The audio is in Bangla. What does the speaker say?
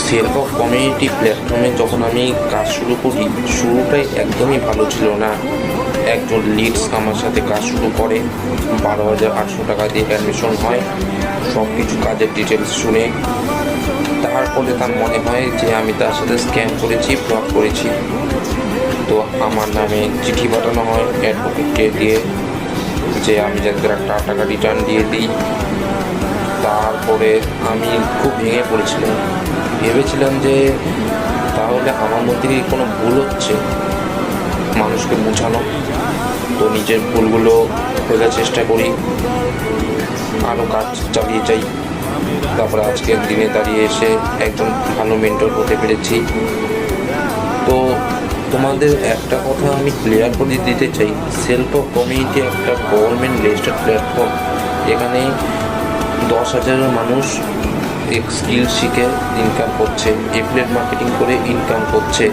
সেলফ অফ কমিউনিটি প্ল্যাটফর্মে যখন আমি কাজ শুরু করি, শুরুটাই একদমই ভালো ছিল না। একজন লিডস আমার সাথে কাজ শুরু করে, 12,800 টাকা দিয়ে অ্যাডমিশন হয়। সব কিছু কাজের ডিটেলস শুনে তারপরে তার মনে হয় যে আমি তার সাথে স্ক্যাম করেছি, ফ্রড করেছি। তো আমার নামে চিঠি পাঠানো হয় অ্যাডভোকেটকে দিয়ে যে আমি যাতে একটা টাকা রিটার্ন দিয়ে দিই। তারপরে আমি খুব ভেঙে পড়েছিলাম, ভেবেছিলাম যে তাহলে আমার মধ্যে কি কোনো ভুল হচ্ছে মানুষকে বোঝানো। তো নিজের ভুলগুলো খোঁজার চেষ্টা করি, আরও কাজ চালিয়ে যাই। তারপরে আজকের দিনে দাঁড়িয়ে এসে একজন ভালো মেন্টর হতে পেরেছি। তো তোমাদের একটা কথা আমি ক্লিয়ার করে দিতে চাই, সেলফ অফ কমিউনিটি একটা গভর্নমেন্ট রেজিস্টার্ড প্ল্যাটফর্ম। এখানে 10,000 মানুষ স্কিল শিখে ইনকাম করছে, এফিলিয়েট মার্কেটিং করে ইনকাম করছে।